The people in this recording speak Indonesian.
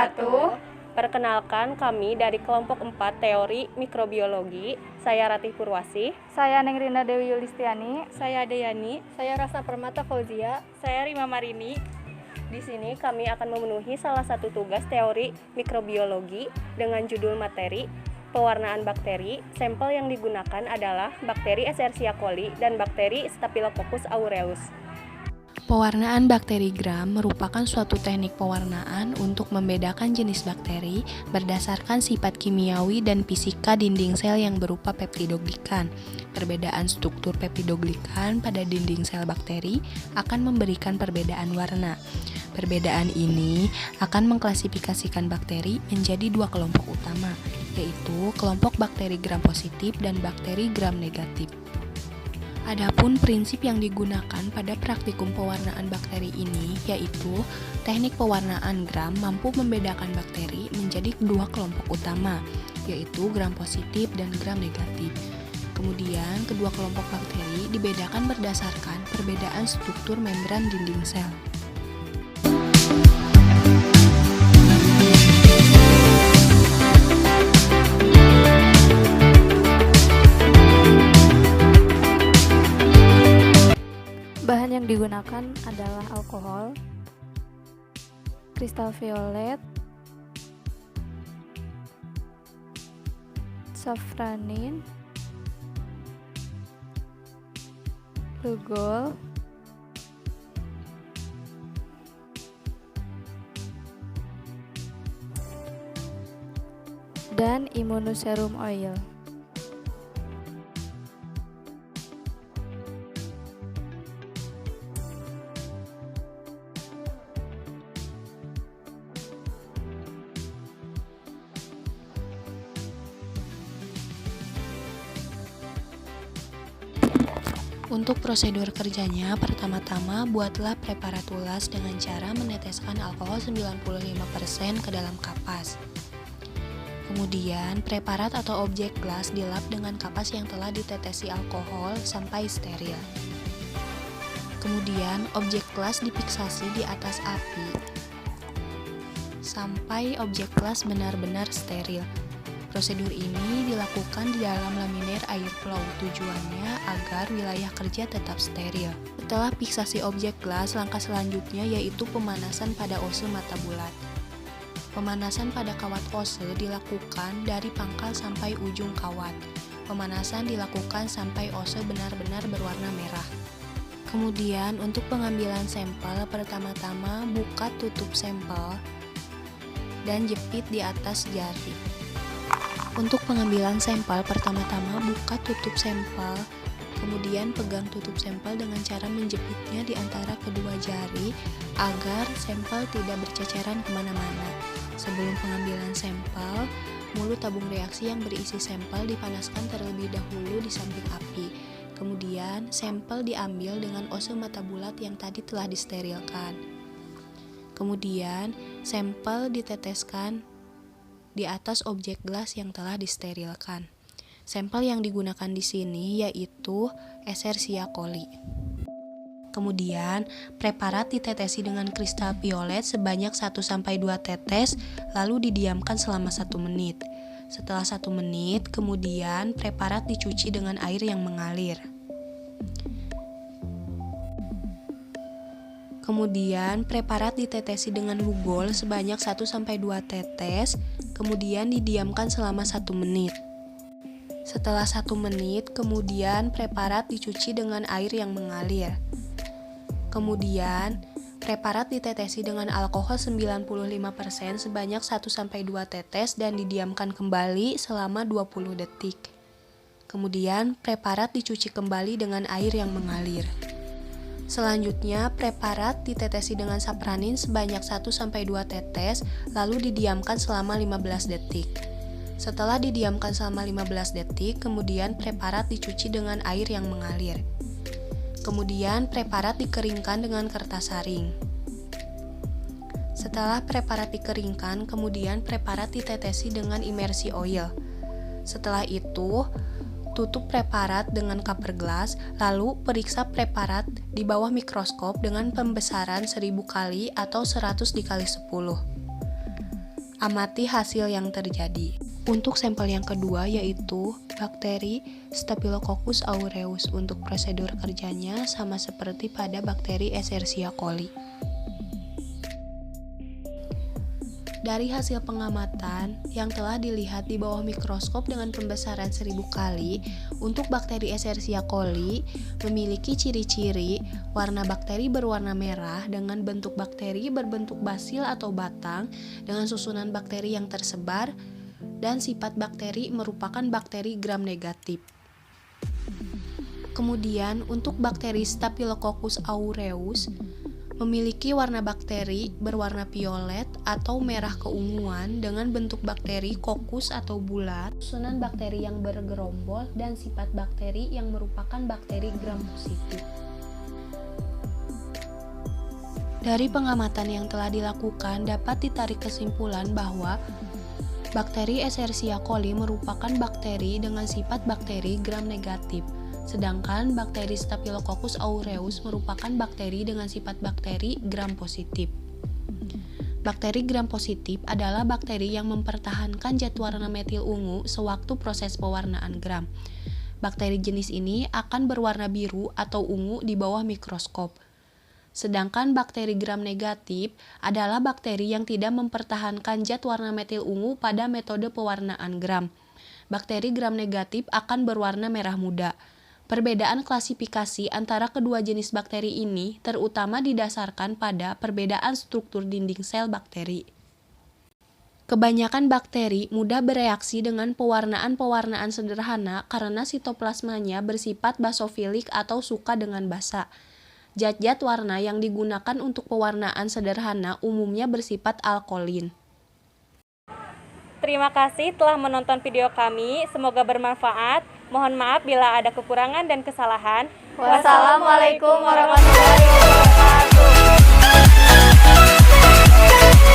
wabarakatuh. Perkenalkan, kami dari kelompok 4 Teori Mikrobiologi. Saya Ratih Purwasih. Saya Neng Rina Dewi Yulistiani. Saya Deyani. Saya Rasa Permata Fauzia. Saya Rima Marini. Di sini kami akan memenuhi salah satu tugas teori mikrobiologi dengan judul materi pewarnaan bakteri. Sampel yang digunakan adalah bakteri Escherichia coli dan bakteri Staphylococcus aureus. Pewarnaan bakteri gram merupakan suatu teknik pewarnaan untuk membedakan jenis bakteri berdasarkan sifat kimiawi dan fisika dinding sel yang berupa peptidoglikan. Perbedaan struktur peptidoglikan pada dinding sel bakteri akan memberikan perbedaan warna. Perbedaan ini akan mengklasifikasikan bakteri menjadi dua kelompok utama, yaitu kelompok bakteri gram positif dan bakteri gram negatif. Adapun prinsip yang digunakan pada praktikum pewarnaan bakteri ini yaitu teknik pewarnaan gram mampu membedakan bakteri menjadi dua kelompok utama, yaitu gram positif dan gram negatif. Kemudian kedua kelompok bakteri dibedakan berdasarkan perbedaan struktur membran dinding sel. Bahan yang digunakan adalah alkohol, kristal violet, safranin, lugol, dan immunoserum oil. Untuk prosedur kerjanya, pertama-tama buatlah preparat tulas dengan cara meneteskan alkohol 95% ke dalam kapas. Kemudian, preparat atau objek gelas dilap dengan kapas yang telah ditetesi alkohol sampai steril. Kemudian, objek gelas difiksasi di atas api sampai objek gelas benar-benar steril. Prosedur ini dilakukan di dalam laminir airflow, tujuannya agar wilayah kerja tetap steril. Setelah fiksasi objek gelas, langkah selanjutnya yaitu pemanasan pada ose mata bulat. Pemanasan pada kawat ose dilakukan dari pangkal sampai ujung kawat. Pemanasan dilakukan sampai ose benar-benar berwarna merah. Kemudian untuk pengambilan sampel, pertama-tama buka tutup sampel dan jepit di atas jari. Untuk pengambilan sampel, pertama-tama buka tutup sampel, kemudian pegang tutup sampel dengan cara menjepitnya di antara kedua jari agar sampel tidak berceceran kemana-mana. Sebelum pengambilan sampel, mulut tabung reaksi yang berisi sampel dipanaskan terlebih dahulu di samping api. Kemudian, sampel diambil dengan ose mata bulat yang tadi telah disterilkan. Kemudian, sampel diteteskan di atas objek gelas yang telah disterilkan. Sampel yang digunakan di sini yaitu Escherichia coli. Kemudian, preparat ditetesi dengan kristal violet sebanyak 1-2 tetes, lalu didiamkan selama 1 menit. Setelah 1 menit, kemudian preparat dicuci dengan air yang mengalir. Kemudian, preparat ditetesi dengan lugol sebanyak 1-2 tetes, kemudian didiamkan selama 1 menit. Setelah 1 menit, kemudian preparat dicuci dengan air yang mengalir. Kemudian, preparat ditetesi dengan alkohol 95% sebanyak 1-2 tetes dan didiamkan kembali selama 20 detik. Kemudian, preparat dicuci kembali dengan air yang mengalir. Selanjutnya, preparat ditetesi dengan safranin sebanyak 1-2 tetes, lalu didiamkan selama 15 detik. Setelah didiamkan selama 15 detik, kemudian preparat dicuci dengan air yang mengalir. Kemudian, preparat dikeringkan dengan kertas saring. Setelah preparat dikeringkan, kemudian preparat ditetesi dengan imersi oil. Setelah itu, tutup preparat dengan cover glass, lalu periksa preparat di bawah mikroskop dengan pembesaran 1000 kali atau 100 dikali 10. Amati hasil yang terjadi. Untuk sampel yang kedua yaitu bakteri Staphylococcus aureus. Untuk prosedur kerjanya sama seperti pada bakteri Escherichia coli. Dari hasil pengamatan yang telah dilihat di bawah mikroskop dengan pembesaran 1000 kali, untuk bakteri Escherichia coli memiliki ciri-ciri warna bakteri berwarna merah dengan bentuk bakteri berbentuk basil atau batang dengan susunan bakteri yang tersebar, dan sifat bakteri merupakan bakteri gram negatif. Kemudian untuk bakteri Staphylococcus aureus memiliki warna bakteri berwarna violet atau merah keunguan dengan bentuk bakteri kokus atau bulat, susunan bakteri yang bergerombol, dan sifat bakteri yang merupakan bakteri gram positif. Dari pengamatan yang telah dilakukan dapat ditarik kesimpulan bahwa bakteri Escherichia coli merupakan bakteri dengan sifat bakteri gram negatif. Sedangkan bakteri Staphylococcus aureus merupakan bakteri dengan sifat bakteri gram positif. Bakteri gram positif adalah bakteri yang mempertahankan zat warna metil ungu sewaktu proses pewarnaan gram. Bakteri jenis ini akan berwarna biru atau ungu di bawah mikroskop. Sedangkan bakteri gram negatif adalah bakteri yang tidak mempertahankan zat warna metil ungu pada metode pewarnaan gram. Bakteri gram negatif akan berwarna merah muda. Perbedaan klasifikasi antara kedua jenis bakteri ini terutama didasarkan pada perbedaan struktur dinding sel bakteri. Kebanyakan bakteri mudah bereaksi dengan pewarnaan-pewarnaan sederhana karena sitoplasmanya bersifat basofilik atau suka dengan basa. Zat-zat warna yang digunakan untuk pewarnaan sederhana umumnya bersifat alkolin. Terima kasih telah menonton video kami, semoga bermanfaat. Mohon maaf bila ada kekurangan dan kesalahan. Wassalamualaikum warahmatullahi wabarakatuh.